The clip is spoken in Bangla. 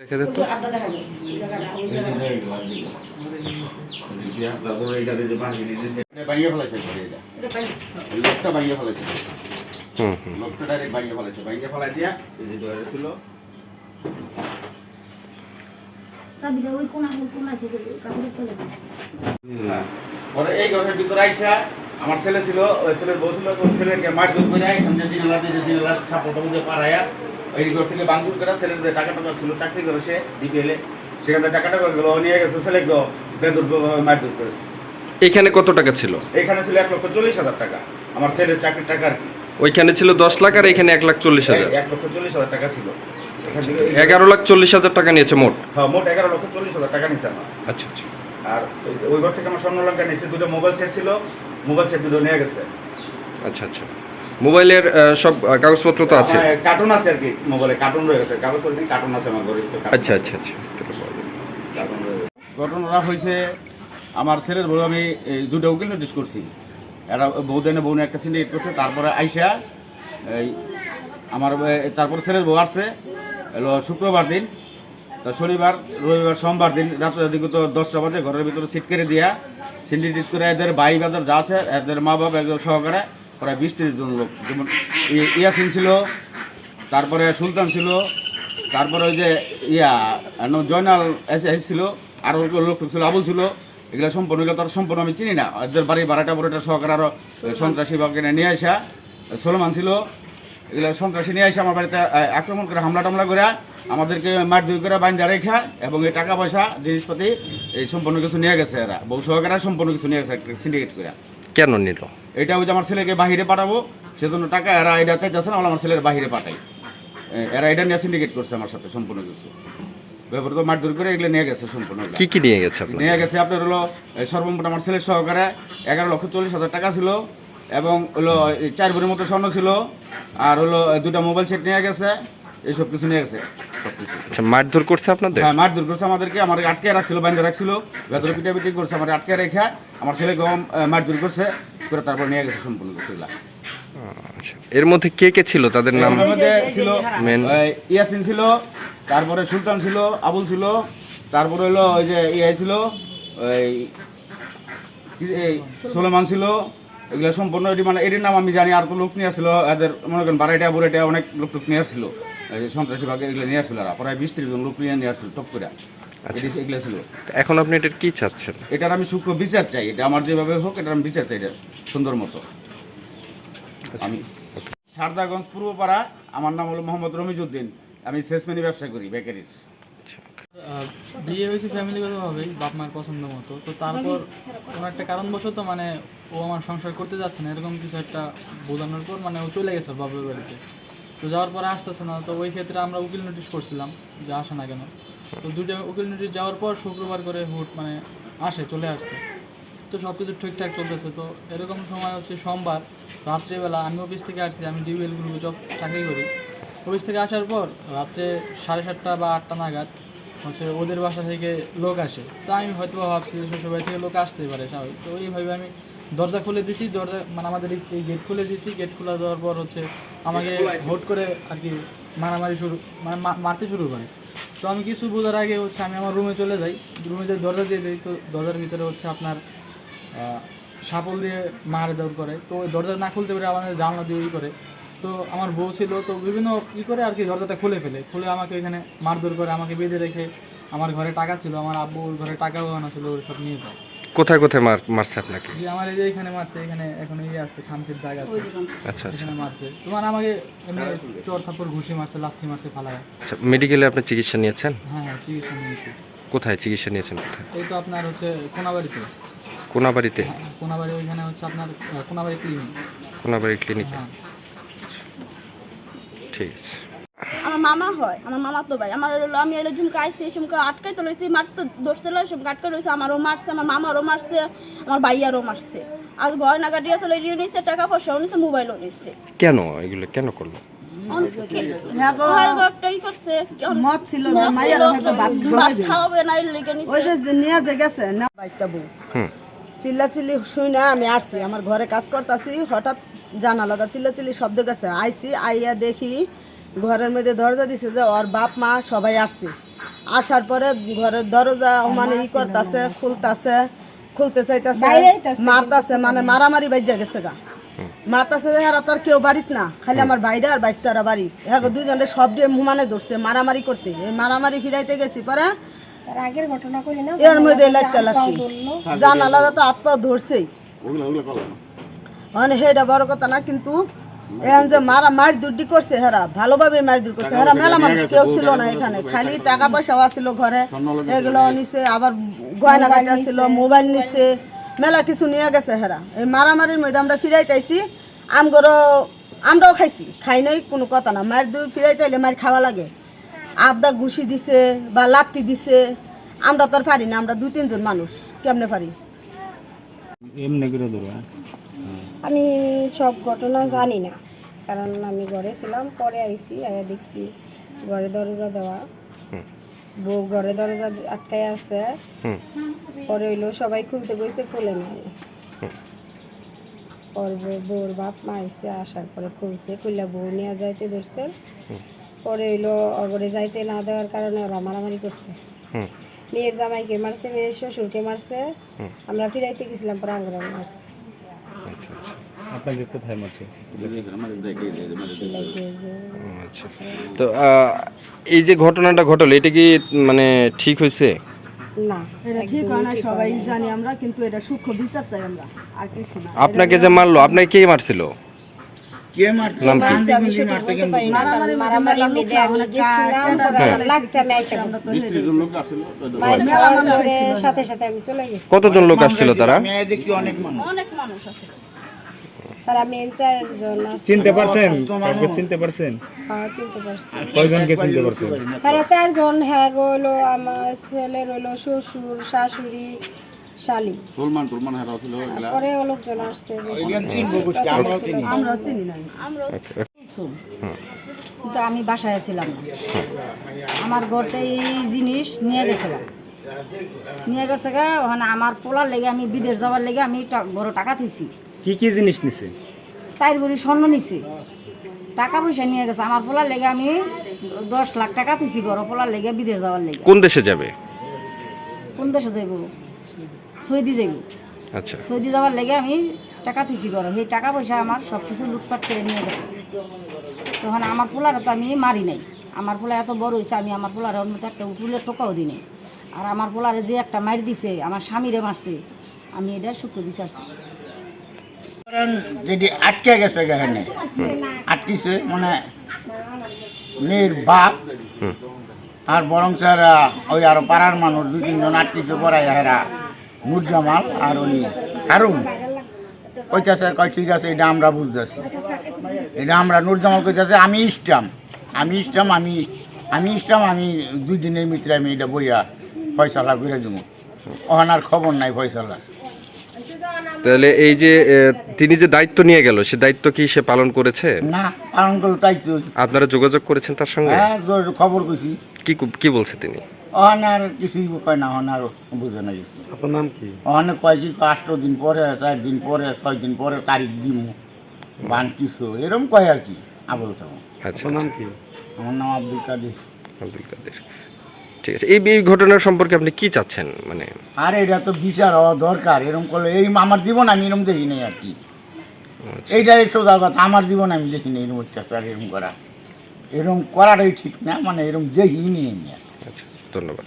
দেখে দে তো। এই ঘরের ভিতরে আইসা আমার ছেলে ছিল, ওই ছেলের বউ ছিল, ওই ছেলেকে মারধর করে এখানে দিন রাত সাপোর্টের মধ্যে পাড়াইয়া এই ঘর থেকে বাংচুর করে ছেলের যে টাকা টাকা ছিল চাকরি করে সে ডিপিএলে সেখান থেকে টাকা টাকা গুলো নিয়ে গেছে, ছেলেকে বেদর মারধর করেছে। এখানে কত টাকা ছিল? এখানে ছিল 1,40,000 টাকা, আমার ছেলের চাকরির টাকা আর কি। ওইখানে ছিল 10 লাখ আর এখানে 1,40,000। 1,40,000 টাকা ছিল। 11,40,000 টাকা নিয়েছে মোট। হ্যাঁ, মোট 11,40,000 টাকা নিয়েছে আমার। আচ্ছা আচ্ছা। আর ওই ঘর থেকে আমার স্বর্ণলঙ্কা নিয়েছে, দুটো মোবাইল সেট ছিল, মোবাইল সেট দুটো নিয়ে গেছে। আচ্ছা আচ্ছা। মোবাইলের সব কাগজপত্র তো আছে? কার্টুন আছে আর কি, মোবাইলে কার্টুন রয়ে গেছে, কাগজপত্র নেই, কার্টুন আছে আমার ঘরে। আচ্ছা আচ্ছা আচ্ছা। ঘটনাটা হয়েছে, আমার ছেলের বউ আমি দুটো উকিল নোটিশ করছি, এরা বউদেনে বউ একটা সিন্ডিকেট করছে। তারপরে আইসা এই আমার তারপরে ছেলের বউ আসছে এলো শুক্রবার দিন, তা শনিবার রবিবার সোমবার দিন রাত্রে দিকে তো 10টা বাজে ঘরের ভিতরে সিট করে দিয়া সিন্ডিকেট করে এদের ভাই বাজার যা আছে এদের মা বাবা একজন সহকারে প্রায় 20-30 জন লোক, যেমন ইয়াসিন ছিল, তারপরে সুলতান ছিল, তারপরে ওই যে জয়নাল ছিল, আরও লোক ছিল, আবুল ছিল। এগুলো সম্পূর্ণ, এগুলো তার সম্পূর্ণ আমি চিনি না। এদের বাড়ি ভাড়াটা বড়টা সহকারে আরও সন্ত্রাসী বাগে নিয়ে আসা সলমান ছিল। এগুলো সন্ত্রাসী নিয়ে আসে আমার বাড়িতে আক্রমণ করে হামলা টামলা করে আমাদেরকে মারধর করে বাইন্দা রেখা এবং এই টাকা পয়সা জিনিসপাতি এই সম্পূর্ণ কিছু নিয়ে গেছে। এরা বউ সহকারে সম্পূর্ণ কিছু নিয়ে গেছে সিন্ডিকেট করে। কেন নিল? এটা ওই যে আমার ছেলেকে বাহিরে পাঠাবো সেজন্য টাকা এরা এটা চাইতেছে না, আমার ছেলের বাহিরে পাঠাই। এরা এটা নিয়ে সিন্ডিকেট করছে আমার সাথে সম্পূর্ণ কিছু ব্যবহৃত মারধর করে এগুলো নিয়ে গেছে সম্পূর্ণ। কি কি নিয়ে গেছে? নিয়ে গেছে আপনার হলো সর্বমোট আমার ছেলের সহকারে 11,40,000 টাকা ছিল এবং হলো 4 ভরির মতো স্বর্ণ ছিল, আর হলো 2টা মোবাইল সেট নিয়ে গেছে, এইসব কিছু নিয়ে গেছে সবকিছু। আচ্ছা, মারধর করছে আপনাদের? হ্যাঁ, মারধর করছে আমাদেরকে, আমার আটকে রাখছিল, বাইন্ধে রাখছিল, ভেতরে পিটাপিটি করছে, আমার আটকে রেখা আমার ছেলেকে মারধর করছে করে তারপর নিয়ে গেছে সম্পূর্ণ কিছু। আচ্ছা, এর মধ্যে কে কে ছিল তাদের নাম? এর মধ্যে ছিল ইয়াসিন ছিল, তারপরে সুলতান ছিল, আবুল ছিল, তারপরে হলো ওই যে ছিল এই সলমান ছিল। এগুলো সম্পূর্ণ মানে এটির নাম আমি জানি, আর তো লোক নিয়ে আসছিল এদের মনে করেন বাড়াইটা বুড়াইটা অনেক লোক টোক নিয়ে আসছিল, সন্ত্রাসী ভাগে এগুলো নিয়ে আসছিল, প্রায় 20-30 জন লোক নিয়ে আসছিল টপ করে। এগুলো ছিল। এখন আপনি এটার কি চাচ্ছেন? এটার আমি সূক্ষ্ম বিচার চাই, এটা আমার যেভাবে হোক এটার আমি বিচার চাই, এটা সুন্দর মতো। আমি সারদাগঞ্জ পূর্বপাড়া, আমার নাম হলো মোহাম্মদ রমিজউদ্দিন, আমি সেলসম্যানি ব্যবসা করি বেকারির। বিয়ে হয়েছে ফ্যামিলিগতভাবেই, বাপ মার পছন্দ মতো। তো তারপর কোনো একটা কারণবশত মানে ও আমার সংসার করতে যাচ্ছে না, এরকম কিছু একটা বোঝানোর পর মানে ও চলে গেছে বাপের বাড়িতে। তো যাওয়ার পরে আসতেছে না, তো ওই ক্ষেত্রে আমরা উকিল নোটিশ করছিলাম যে আসে না কেন। তো 2টা উকিল নোটিশ যাওয়ার পর শুক্রবার করে হুট মানে চলে আসছে। তো সব কিছু ঠিকঠাক চলতেছে। তো এরকম সময় হচ্ছে সোমবার রাত্রিবেলা আমি অফিস থেকে আসছি, আমি ডিউএল গ্রুপে চাকরি করি। অফিস থেকে আসার পর রাত্রে 7:30 বা 8টা নাগাদ হচ্ছে ওদের বাসা থেকে লোক আসে। তো আমি হয়তো ভাবছি শ্বশুরবাড়ি থেকে লোক আসতেই পারে স্বাভাবিক। তো ওইভাবে আমি দরজা খুলে দিছি, দরজা মানে আমাদের এই গেট খুলে দিছি। গেট খুলে দেওয়ার পর হচ্ছে আমাকে ভোট করে আর কি মারামারি মানে মারতে শুরু করে। তো আমি কিছু বোঝার আগে হচ্ছে আমি আমার রুমে চলে যাই, রুমে যে দরজা দিয়ে দিই, তো দরজার ভিতরে হচ্ছে আপনার শাপল দিয়ে মারে দৌড় করে। তো ওই দরজা না খুলতে পারে আমাদের জানলা দিয়ে করে। তো আমার বউ ছিল, তো বিভিন্ন করে আর কি দরজাটা খুলে আমাকে এখানে মারধর করে, আমাকে বেঁধে রেখে। আমার ঘরে টাকা ছিল, আমার আব্বুর ঘরে টাকা ওখানে ছিল, ওই সব নিয়ে যায়। কোথায় কোথায় মারছে আপনাকে? যে আমার এই যে এখানে মারছে, এখানে এখন আছে খামচির দাগ আছে। আচ্ছা আচ্ছা। এখানে মারছে, তোমার আমাকে এমনি চোর থাপ্পড় ঘুষি মারছে, লাথি মারছে ফালায়। আচ্ছা, মেডিকেলে আপনি চিকিৎসা নিয়েছেন? হ্যাঁ, চিকিৎসা নিয়েছি। কোথায় চিকিৎসা নিয়েছেন? কোথায়? এই তো আপনার হচ্ছে কোনাবাড়িতে। কোনাবাড়িতে? কোনাবাড়ি, ওইখানে হচ্ছে আপনার কোনাবাড়ি ক্লিনিক। কোনাবাড়ি ক্লিনিকে? হ্যাঁ, ঠিক আছে। আমার মামা হয়, আমার মামা তো ভাই। আমার হলো আমি এলো ঝুমকা আইসি, ঝুমকা আটকাই তো লইছি, মার তো ধরছিল, সব আটকাই লইছে। আমারও মারছে, আমার মামারও মারছে, আমার ভাইয়ারও মারছে। আর ঘরে না গাড়ি আসলে নিচ্ছে, টাকা পয়সাও নিচ্ছে, মোবাইলও নিচ্ছে। কেন এগুলো কেন করলো? একটাই করছে, মদ ছিল না, মাইয়ার হয়তো ভাত খাওয়াবে না, এর লেগে নিচ্ছে। ওই যে নিয়ে যে গেছে না বাইস্তা বউ, চিল্লাচিল্লি শুই না আমি আসছি, আমার ঘরে কাজ করতেছি, হঠাৎ জানালাদা চিল্লাচিল্লি শব্দ গেছে। আইসি আইয়া দেখি ঘরের মধ্যে দরজা দিছে যে ওর বাপ মা সবাই আসছে। আসার পরে ঘরের দরজা মানে করতেছে খুলতে চাইতেছে মারতাছে মানে মারামারি বাইজা গেছে গা মারতাছে হেরা তার কেউ বাড়িত না খালি আমার বাইরে আর বাইশতারা বাড়ি হ্যাঁ দুইজনের সব দিয়ে মুমানে ধরছে মারামারি করতে এই মারামারি ফিরাইতে গেছি পরে এর মধ্যে লাগতে লাগছি জানালা তো হাত পা ধরছেই মানে সেটা বড় কথা না কিন্তু এখন যে মার দুটি করছে হেরা ভালোভাবে মার দূর করছে হেরা মেলা মানুষ কেউ ছিল না এখানে খালি টাকা পয়সাও ছিল ঘরে এগুলো নিছে আবার গয়না কাটা ছিল মোবাইল নিছে মেলা কিছু নিয়ে গেছে হেরা এই মারামারির মধ্যে আমরা ফিরাইতেছি আমরাও খাই নাই কোনো কথা না মার দূর ফিরাইতে এলে মার খাওয়া লাগে আবদা ঘুষি দিছে বা লাত্তি দিছে আমরা তো আর পারি না আমরা 2-3 জন মানুষ কেমনে পারি আমি সব ঘটনা জানি না কারণ আমি ঘরে ছিলাম পরে আইছি আয়া দেখছি ঘরে দরজা দেওয়া বউ ঘরে দরজা আটকায় আছে পরে হইলো সবাই খুলতে গেছে খুলে নাই পর বউর বাপ মা আইসে আসার পরে খুলছে খুললে বউ নিয়ে যাইতে ধরছে পরে হইলো অগরে যাইতে না দেওয়ার কারণে ওরা মারামারি করছে মেয়ের জামাইকে মারছে মেয়ের শ্বশুরকে মারছে আমরা ফিরাইতে গেছিলাম পরে আঙ্গরা মারছে আপনাকে কোথায় মারছে? আচ্ছা তো এই যে ঘটনাটা ঘটলো এটা কি মানে ঠিক হয়েছে? না এটা ঠিক হয় না সবাই জানি আমরা কিন্তু এটা সূক্ষ্ম বিচার চাই আমরা আর কিছু না আপনাকে যে মারলো আপনাকে কে মারছিল? কে মারছে নাম কি? মারামারি মারামারি লোক মেয়েদের আমি গেছিলাম লাগছে আমি আইসা আমরা তো লোক আসছিল মেলা মানুষ সাথে সাথে আমি চলে গেছি কতজন লোক আসছিল তারা? মেয়ে দেখি অনেক মানুষ অনেক মানুষ আছে তারা মেন 4 জন আসছে। চিনতে পারছেন? কাউকে চিনতে পারছেন? হ্যাঁ চিনতে পারছি কয়জনকে চিনতে পারছেন? তারা 4 জন হ্যাঁ হলো আমার ছেলের হলো শ্বশুর শাশুড়ি শালি সলমান হারা ছিল এগুলা পরে লোকজন আসছে বেশি। আমরা চিনি না কিন্তু আমি বাসায় ছিলাম না আমার ঘরতে এই জিনিস নিয়ে গেছিলাম নিয়ে গেছে গা ওখানে আমার পোলার লেগে আমি বিদেশ যাওয়ার লেগে আমি বড় টাকা থইছি কি কি জিনিস নিছে? 4 ভরি স্বর্ণ নিছি টাকা পয়সা নিয়ে গেছে আমার পোলার লেগে আমি 10 লাখ টাকা থইছি বড় পোলার লেগে বিদেশ যাওয়ার লেগে কোন দেশে যাবে? কোন দেশে যাইব সৌদি যাইব আচ্ছা সৌদি যাওয়ার লেগে আমি টাকা থইছি ঘরে সেই টাকা পয়সা আমার সব কিছু লুটপাট করে নিয়ে গেছে তখন আমার পোলারে তো আমি মারি নাই আমার পোলা এত বড় হয়েছে আমি আমার পোলারে অন্য একটা উঠুলের টোকাও দিই নাই আর আমার পোলারে যে একটা মার দিছে আমার স্বামীরে মারছে আমি এটা শুক্র বিচারছি যদি আটকে গেছে এখানে আটকিছে মানে মেয়ের বাপ আর বরং স্যার ওই আরো পাড়ার মানুষ 2-3 জন আটকিছে পড়াই এরা নুরজামাল আর ওই হারুন কইতাছে কয় ঠিক আছে এটা আমরা বুঝতেছি এটা আমরা নুরজামাল কইতাছে আমি ইস্টাম আমি 2 দিনের ভিতরে আমি এটা বইয়া ফয়সালা করে দেবো ওখানার খবর নাই ফয়সালা তাহলে এই যে তিনি যে দায়িত্ব নিয়ে গেল সে দায়িত্ব কি সে পালন করেছে? না পালন করলো তাই তো আপনারা যোগাযোগ করেছেন তার সঙ্গে? হ্যাঁ খবর কইছি কি বলছে তিনি? ওখানে আর কিছুই কয় না ওখানে আর বুঝে না কিছু আপনার নাম কি? ওখানে কয় কি 8 দিন পরে 4 দিন পরে 6 দিন পরে তারিখ দিমু বান কিছু এরকম কয় আর কি আবল তো আচ্ছা আপনার নাম কি? আমার নাম আব্দুল কাদের ঠিক আছে এই ঘটনার সম্পর্কে আপনি কি চাচ্ছেন মানে? আর এটা তো বিচার হওয়া দরকার এরকম করলে এই আমার জীবন আমি এরকম দেখি নাই আর কি এইটাই সোজা কথা আমার জীবন আমি দেখি নাই এরকম অত্যাচার এরকম করাটাই ঠিক না মানে এরকম দেখিনি আমি আচ্ছা ধন্যবাদ।